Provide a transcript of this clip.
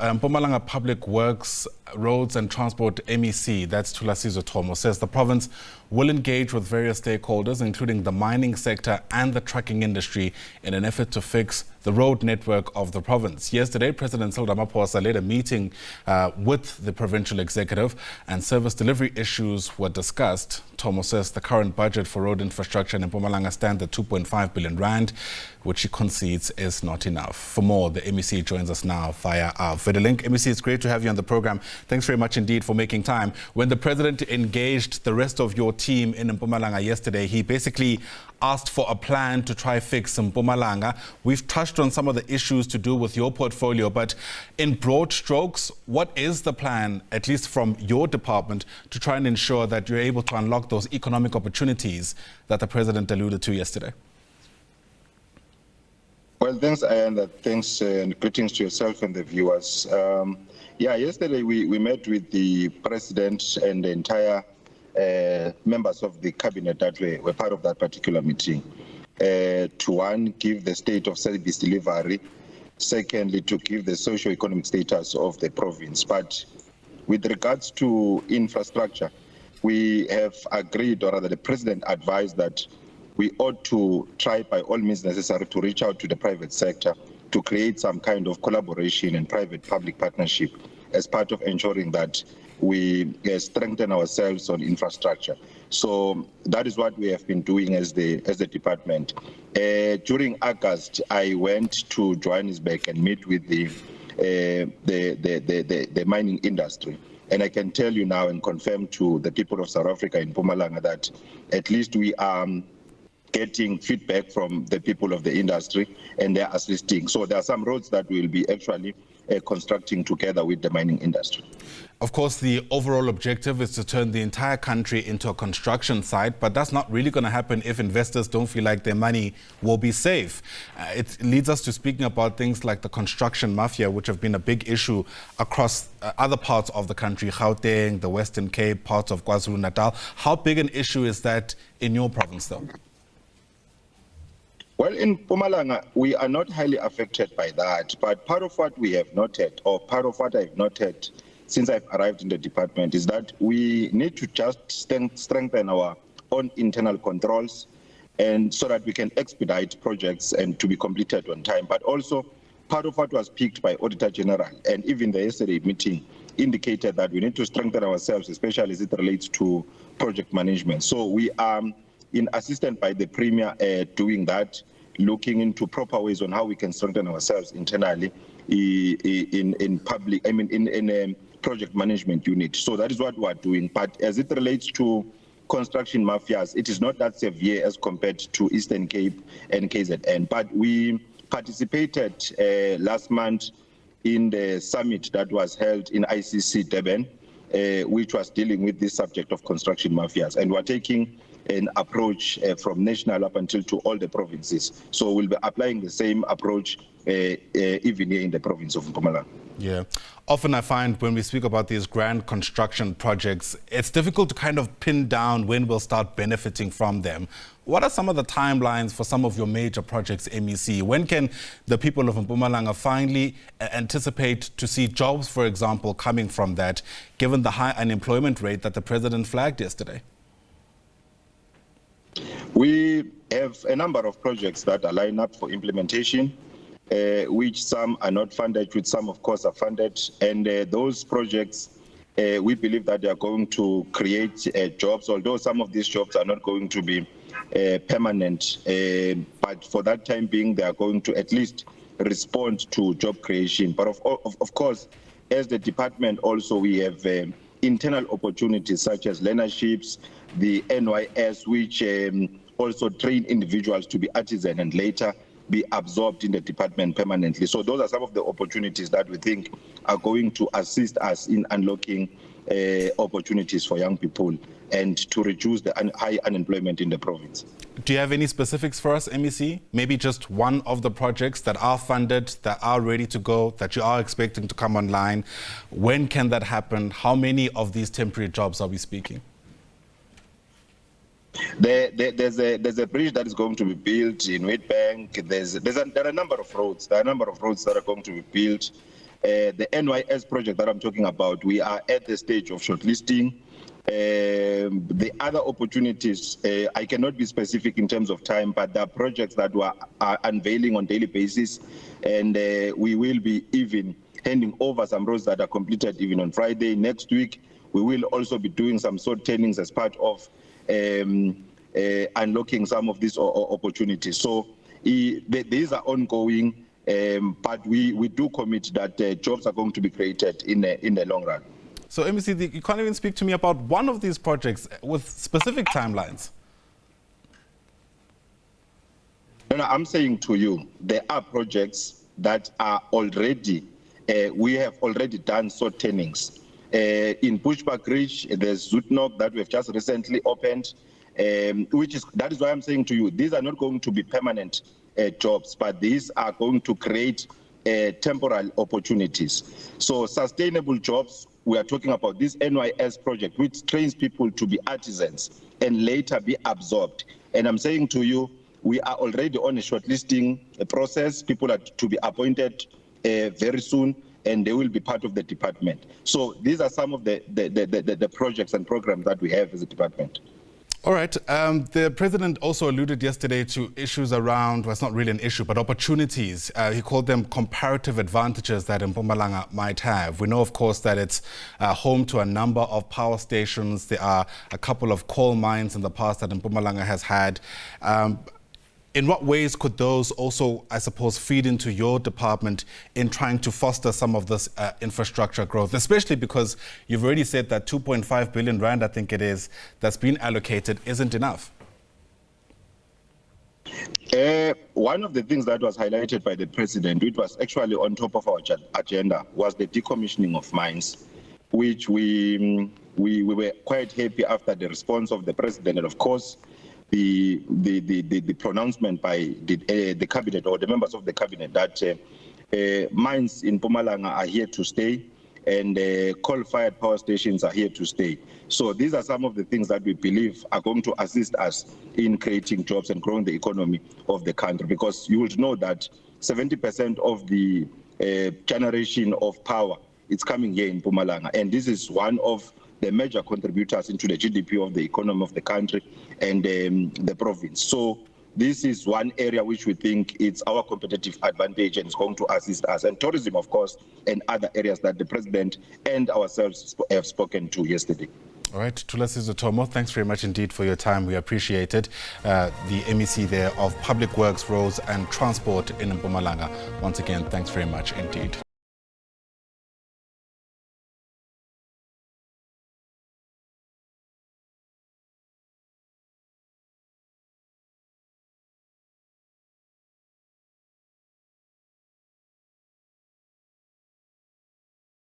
Mpumalanga Public Works, Roads and Transport MEC, that's Thulasizwe Thomo, says the province will engage with various stakeholders, including the mining sector and the trucking industry, in an effort to fix the road network of the province. Yesterday, President Cyril Ramaphosa led a meeting with the Provincial Executive, and service delivery issues were discussed. Thomo says the current budget for road infrastructure in Mpumalanga stands at 2.5 billion rand, which he concedes is not enough. For more, the MEC joins us now via our video link. MEC, it's great to have you on the program. Thanks very much indeed for making time. When the President engaged the rest of your team in Mpumalanga yesterday, he basically asked for a plan to try fix Mpumalanga. We've touched on some of the issues to do with your portfolio, but in broad strokes, what is the plan, at least from your department, to try and ensure that you're able to unlock those economic opportunities that the President alluded to yesterday? Well, thanks, Ayanda. Thanks and greetings to yourself and the viewers. Yesterday we met with the President and the entire members of the cabinet that were part of that particular meeting. To one, give the state of service delivery. Secondly, to give the socio-economic status of the province. But with regards to infrastructure, we have agreed, or rather the President advised, that we ought to try by all means necessary to reach out to the private sector to create some kind of collaboration and private-public partnership as part of ensuring that we strengthen ourselves on infrastructure. So that is what we have been doing as the department. During August, I went to Johannesburg and meet with the mining industry. And I can tell you now and confirm to the people of South Africa in Mpumalanga that at least we are getting feedback from the people of the industry, and they are assisting. So there are some roads that we will be actually constructing together with the mining industry. Of course, the overall objective is to turn the entire country into a construction site, but that's not really going to happen if investors don't feel like their money will be safe. It leads us to speaking about things like the construction mafia, which have been a big issue across other parts of the country, Gauteng, the Western Cape, parts of KwaZulu-Natal. How big an issue is that in your province, though? Well, in Mpumalanga, we are not highly affected by that, but part of what we have noted, or part of what I've noted since I've arrived in the department, is that we need to just strengthen our own internal controls, and so that we can expedite projects and to be completed on time. But also, part of what was picked by Auditor General and even the yesterday meeting indicated that we need to strengthen ourselves, especially as it relates to project management. So we are assisted by the Premier doing that, looking into proper ways on how we can strengthen ourselves internally in public, in a project management unit. So that is what we are doing. But as it relates to construction mafias, it is not that severe as compared to Eastern Cape and KZN. But we participated last month in the summit that was held in ICC Durban, which was dealing with this subject of construction mafias. And we're taking an approach from national up until to all the provinces. So we'll be applying the same approach even here in the province of Mpumalanga. Yeah. Often I find when we speak about these grand construction projects, it's difficult to kind of pin down when we'll start benefiting from them. What are some of the timelines for some of your major projects, MEC? When can the people of Mpumalanga finally anticipate to see jobs, for example, coming from that, given the high unemployment rate that the President flagged yesterday? We have a number of projects that are lined up for implementation, which some are not funded, which some, of course, are funded. And those projects, we believe that they are going to create jobs, although some of these jobs are not going to be permanent. But for that time being, they are going to at least respond to job creation. But of course, as the department also, we have internal opportunities such as learnerships, the NYS, which also train individuals to be artisan and later be absorbed in the department permanently. So those are some of the opportunities that we think are going to assist us in unlocking opportunities for young people and to reduce the high unemployment in the province. Do you have any specifics for us, MEC? Maybe just one of the projects that are funded, that are ready to go, that you are expecting to come online. When can that happen? How many of these temporary jobs are we speaking? There's a bridge that is going to be built in Witbank. There are a number of roads. There are a number of roads that are going to be built. The NYS project that I'm talking about, we are at the stage of shortlisting. The other opportunities, I cannot be specific in terms of time, but there are projects that we are unveiling on a daily basis, and we will be even handing over some roads that are completed even on Friday. Next week, we will also be doing some sort turnings as part of unlocking some of these opportunities. So these are ongoing, but we do commit that jobs are going to be created in the long run. So, MEC, you can't even speak to me about one of these projects with specific timelines. No, I'm saying to you, there are projects that are already, we have already done sort turnings. In Pushback Ridge, there's Zoetnog that we've just recently opened, that is why I'm saying to you, these are not going to be permanent jobs, but these are going to create temporal opportunities. So sustainable jobs, we are talking about this NYS project, which trains people to be artisans and later be absorbed. And I'm saying to you, we are already on a shortlisting process. People are to be appointed very soon, and they will be part of the department. So these are some of the projects and programs that we have as a department. All right. The president also alluded yesterday to issues around, well, it's not really an issue, but opportunities. He called them comparative advantages that Mpumalanga might have. We know, of course, that it's home to a number of power stations. There are a couple of coal mines in the past that Mpumalanga has had. In what ways could those also, I suppose, feed into your department in trying to foster some of this infrastructure growth, especially because you've already said that 2.5 billion rand, I think it is, that's been allocated isn't enough? One of the things that was highlighted by the president, which was actually on top of our agenda, was the decommissioning of mines, which we were quite happy after the response of the president, and of course, the pronouncement by the cabinet or the members of the cabinet that mines in Mpumalanga are here to stay, and coal-fired power stations are here to stay. So these are some of the things that we believe are going to assist us in creating jobs and growing the economy of the country, because you would know that 70% of the generation of power is coming here in Mpumalanga, and this is one of the major contributors into the GDP of the economy of the country and the province. So this is one area which we think it's our competitive advantage and is going to assist us. And tourism, of course, and other areas that the president and ourselves have spoken to yesterday. All right, Thulasizwe Thomo, thanks very much indeed for your time. We appreciate it. The MEC there of Public Works, Roads and Transport in Mpumalanga. Once again, thanks very much indeed.